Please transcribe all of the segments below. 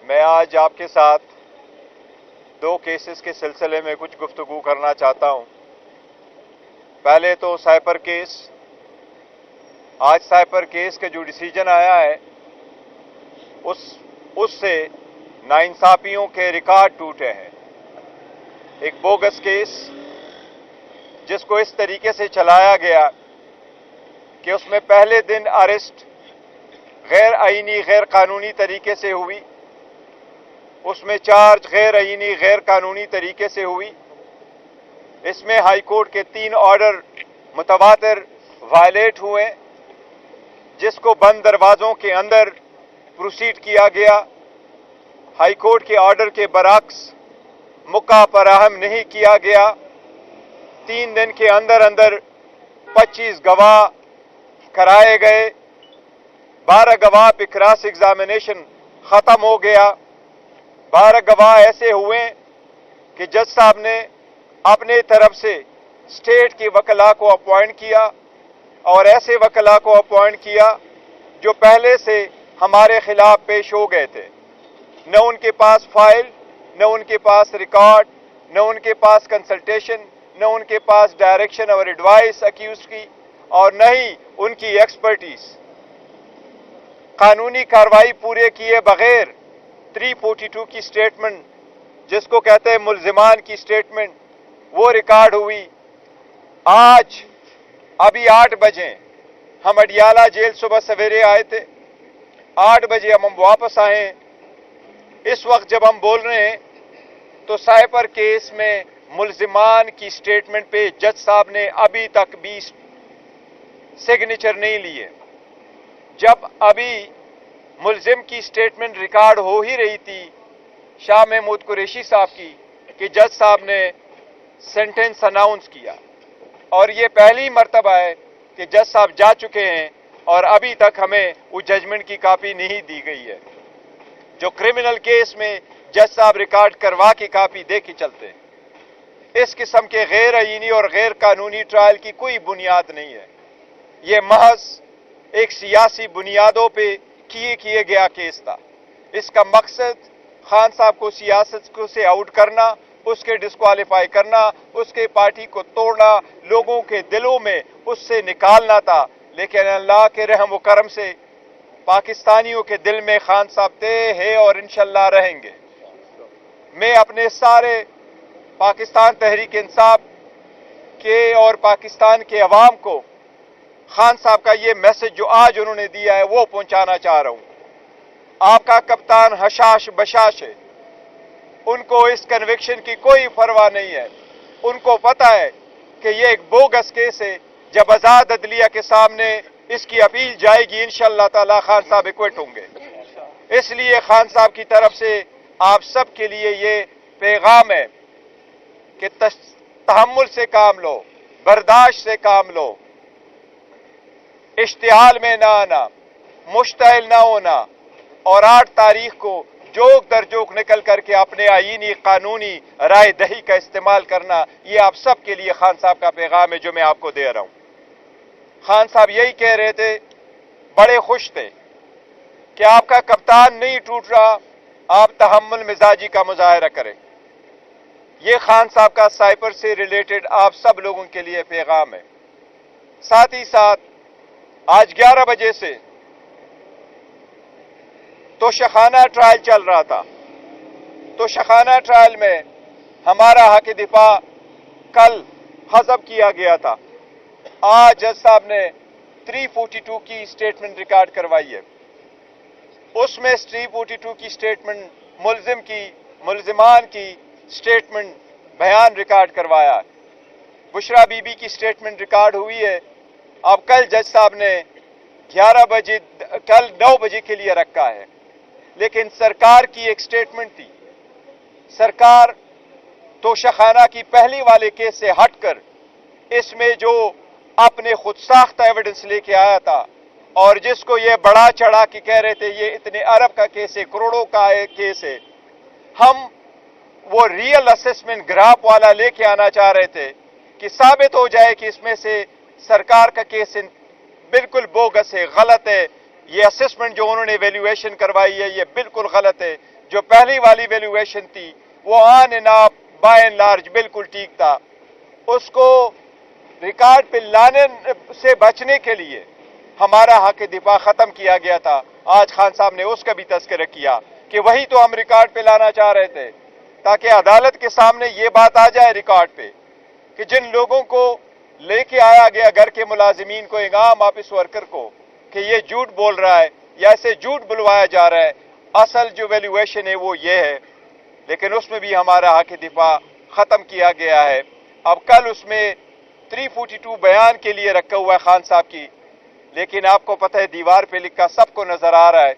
میں آج آپ کے ساتھ دو کیسز کے سلسلے میں کچھ گفتگو کرنا چاہتا ہوں۔ پہلے تو سائپر کیس، آج سائپر کیس کا جو ڈیسیجن آیا ہے اس سے ناانصافیوں کے ریکارڈ ٹوٹے ہیں۔ ایک بوگس کیس جس کو اس طریقے سے چلایا گیا کہ اس میں پہلے دن اریسٹ غیر آئینی غیر قانونی طریقے سے ہوئی، اس میں چارج غیر آئینی غیر قانونی طریقے سے ہوئی، اس میں ہائی کورٹ کے 3 آرڈر متواتر وائلیٹ ہوئے، جس کو بند دروازوں کے اندر پروسیڈ کیا گیا۔ ہائی کورٹ کے آرڈر کے برعکس موقع فراہم نہیں کیا گیا۔ 3 دن کے اندر 25 گواہ کرائے گئے، 12 گواہ پہ کراس ایگزامینیشن ختم ہو گیا۔ 12 گواہ ایسے ہوئے کہ جج صاحب نے اپنے طرف سے اسٹیٹ کے وکلاء کو اپوائنٹ کیا اور ایسے وکلاء کو اپوائنٹ کیا جو پہلے سے ہمارے خلاف پیش ہو گئے تھے۔ نہ ان کے پاس فائل، نہ ان کے پاس ریکارڈ، نہ ان کے پاس کنسلٹیشن، نہ ان کے پاس ڈائریکشن اور ایڈوائس اکیوز کی، اور نہ ہی ان کی ایکسپرٹیز۔ قانونی کارروائی پورے کیے بغیر 342 کی سٹیٹمنٹ، جس کو کہتے ہیں ملزمان کی سٹیٹمنٹ، وہ ریکارڈ ہوئی۔ آج ابھی 8 بجے ہم اڈیالہ جیل صبح سویرے آئے تھے، 8 بجے ہم واپس آئے ہیں۔ اس وقت جب ہم بول رہے ہیں تو سائپر کیس میں ملزمان کی سٹیٹمنٹ پہ جج صاحب نے ابھی تک بھی سگنیچر نہیں لیے۔ جب ابھی ملزم کی سٹیٹمنٹ ریکارڈ ہو ہی رہی تھی شاہ محمود قریشی صاحب کی، کہ جج صاحب نے سینٹنس اناؤنس کیا، اور یہ پہلی مرتبہ ہے کہ جج صاحب جا چکے ہیں اور ابھی تک ہمیں وہ ججمنٹ کی کاپی نہیں دی گئی ہے۔ جو کرمنل کیس میں جج صاحب ریکارڈ کروا کے کاپی دے کے چلتے ہیں۔ اس قسم کے غیر آئینی اور غیر قانونی ٹرائل کی کوئی بنیاد نہیں ہے۔ یہ محض ایک سیاسی بنیادوں پہ کیے گیا کیس تھا۔ اس کا مقصد خان صاحب کو سیاست کو سے آؤٹ کرنا، اس کے ڈسکوالیفائی کرنا، اس کے پارٹی کو توڑنا، لوگوں کے دلوں میں اس سے نکالنا تھا۔ لیکن اللہ کے رحم و کرم سے پاکستانیوں کے دل میں خان صاحب تھے، ہیں اور انشاءاللہ رہیں گے۔ میں اپنے سارے پاکستان تحریک انصاف کے اور پاکستان کے عوام کو خان صاحب کا یہ میسج جو آج انہوں نے دیا ہے وہ پہنچانا چاہ رہا ہوں۔ آپ کا کپتان حشاش بشاش ہے، ان کو اس کنوکشن کی کوئی پرواہ نہیں ہے۔ ان کو پتہ ہے کہ یہ ایک بوگس کیس ہے۔ جب آزاد عدلیہ کے سامنے اس کی اپیل جائے گی انشاءاللہ تعالی خان صاحب ایکوٹ ہوں گے۔ اس لیے خان صاحب کی طرف سے آپ سب کے لیے یہ پیغام ہے کہ تحمل سے کام لو، برداشت سے کام لو، اشتعال میں نہ آنا، مشتعل نہ ہونا، اور 8 تاریخ کو جوک در جوک نکل کر کے اپنے آئینی قانونی رائے دہی کا استعمال کرنا، یہ آپ سب کے لیے خان صاحب کا پیغام ہے جو میں آپ کو دے رہا ہوں۔ خان صاحب یہی کہہ رہے تھے، بڑے خوش تھے کہ آپ کا کپتان نہیں ٹوٹ رہا، آپ تحمل مزاجی کا مظاہرہ کریں۔ یہ خان صاحب کا سائپر سے ریلیٹڈ آپ سب لوگوں کے لیے پیغام ہے۔ ساتھ ہی ساتھ آج 11 بجے سے توشخانہ ٹرائل چل رہا تھا۔ توشخانہ ٹرائل میں ہمارا حق دفاع کل حذف کیا گیا تھا۔ آج جج صاحب نے 342 کی سٹیٹمنٹ ریکارڈ کروائی ہے۔ اس میں 342 کی سٹیٹمنٹ ملزمان کی سٹیٹمنٹ بیان ریکارڈ کروایا۔ بشرا بی بی کی سٹیٹمنٹ ریکارڈ ہوئی ہے۔ اب کل جج صاحب نے 9 بجے کے لیے رکھا ہے، لیکن سرکار کی ایک سٹیٹمنٹ تھی۔ سرکار توشخانہ کی پہلی والے کیس سے ہٹ کر اس میں جو اپنے خود ساختہ ایویڈنس لے کے آیا تھا، اور جس کو یہ بڑا چڑھا کے کہہ رہے تھے یہ اتنے ارب کا کیس ہے، کروڑوں کا کیس ہے، ہم وہ ریئل اسسمنٹ گراف والا لے کے آنا چاہ رہے تھے کہ ثابت ہو جائے کہ اس میں سے سرکار کا کیس بالکل بوگس ہے، غلط ہے، یہ اسسمنٹ جو انہوں نے ویلیویشن کروائی ہے یہ بالکل غلط ہے. جو پہلی والی ویلیویشن تھی وہ on and of by and large بالکل ٹھیک تھا. اس کو ریکارڈ پہ لانے سے بچنے کے لیے ہمارا حق دفاع ختم کیا گیا تھا. آج خان صاحب نے اس کا بھی تذکرہ کیا کہ وہی تو ہم ریکارڈ پہ لانا چاہ رہے تھے تاکہ عدالت کے سامنے یہ بات آ جائے ریکارڈ پہ کہ جن لوگوں کو لے کے آیا گیا گھر کے ملازمین کو, انعام آفس ورکر کو, کہ یہ جھوٹ بول رہا ہے یا اسے جھوٹ بلوایا جا رہا ہے, اصل جو ویلیویشن ہے وہ یہ ہے. لیکن اس میں بھی ہمارا حق دفاع ختم کیا گیا ہے. اب کل اس میں 342 بیان کے لیے رکھا ہوا ہے خان صاحب کی, لیکن آپ کو پتہ ہے دیوار پہ لکھا سب کو نظر آ رہا ہے.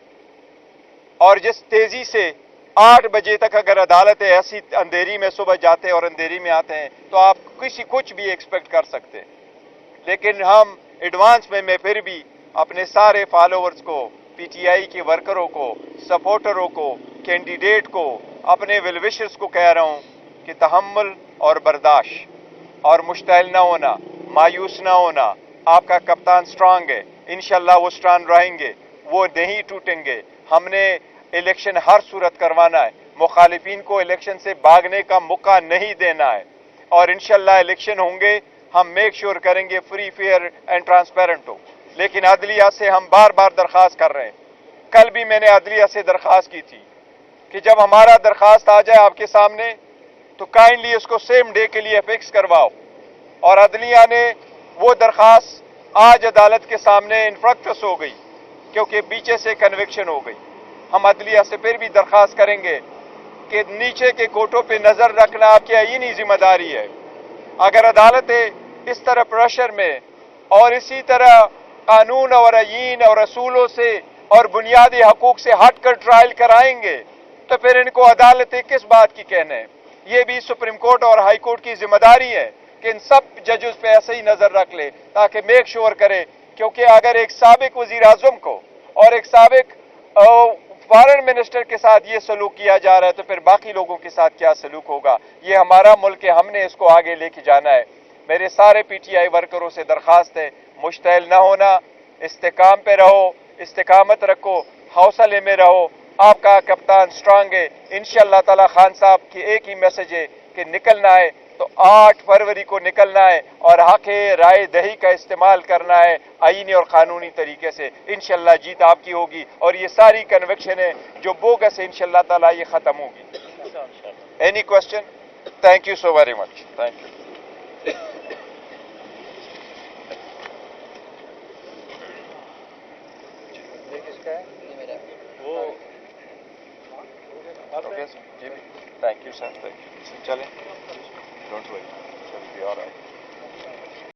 اور جس تیزی سے 8 بجے تک اگر عدالتیں ایسی اندھیری میں صبح جاتے ہیں اور اندھیری میں آتے ہیں تو آپ کچھ بھی ایکسپیکٹ کر سکتے ہیں. لیکن ہم ایڈوانس میں پھر بھی اپنے سارے فالوورز کو, پی ٹی آئی کے ورکروں کو, سپورٹروں کو, کینڈیڈیٹ کو, اپنے ویل وشرز کو کہہ رہا ہوں کہ تحمل اور برداشت اور مشتعل نہ ہونا, مایوس نہ ہونا. آپ کا کپتان سٹرانگ ہے, انشاءاللہ وہ سٹرانگ رہیں گے, وہ نہیں ٹوٹیں گے. ہم نے الیکشن ہر صورت کروانا ہے, مخالفین کو الیکشن سے بھاگنے کا موقع نہیں دینا ہے, اور انشاءاللہ الیکشن ہوں گے, ہم میک شور کریں گے فری فیئر اینڈ ٹرانسپیرنٹ ہو. لیکن عدلیہ سے ہم بار بار درخواست کر رہے ہیں, کل بھی میں نے عدلیہ سے درخواست کی تھی کہ جب ہمارا درخواست آ جائے آپ کے سامنے تو کائنڈلی اس کو سیم ڈے کے لیے فکس کرواؤ. اور عدلیہ نے وہ درخواست آج عدالت کے سامنے انفرکٹس ہو گئی کیونکہ پیچھے سے کنوکشن ہو گئی. ہم عدلیہ سے پھر بھی درخواست کریں گے کہ نیچے کے کوٹوں پہ نظر رکھنا آپ کی آئینی ذمہ داری ہے. اگر عدالتیں اس طرح پریشر میں اور اسی طرح قانون اور آئین اور اصولوں سے اور بنیادی حقوق سے ہٹ کر ٹرائل کرائیں گے تو پھر ان کو عدالتیں کس بات کی کہنے ہیں. یہ بھی سپریم کورٹ اور ہائی کورٹ کی ذمہ داری ہے کہ ان سب ججز پہ ایسے ہی نظر رکھ لے تاکہ میک شور کرے, کیونکہ اگر ایک سابق وزیر اعظم کو اور ایک سابق فارن منسٹر کے ساتھ یہ سلوک کیا جا رہا ہے تو پھر باقی لوگوں کے ساتھ کیا سلوک ہوگا. یہ ہمارا ملک ہے, ہم نے اس کو آگے لے کے جانا ہے. میرے سارے پی ٹی آئی ورکروں سے درخواست ہے, مشتعل نہ ہونا, استحکام پہ رہو, استقامت رکھو, حوصلے میں رہو. آپ کا کپتان سٹرانگ ہے. انشاءاللہ تعالی خان صاحب کی ایک ہی میسج ہے کہ نکلنا ہے تو 8 فروری کو نکلنا ہے اور حق رائے دہی کا استعمال کرنا ہے آئینی اور قانونی طریقے سے. انشاءاللہ جیت آپ کی ہوگی اور یہ ساری کنوکشن ہے جو بوگس ہے انشاءاللہ تعالی یہ ختم ہوگی. Any question? Thank you so very much. Thank you. Thank you, sir. Thank you. چلیں. Don't worry. Shall be all right.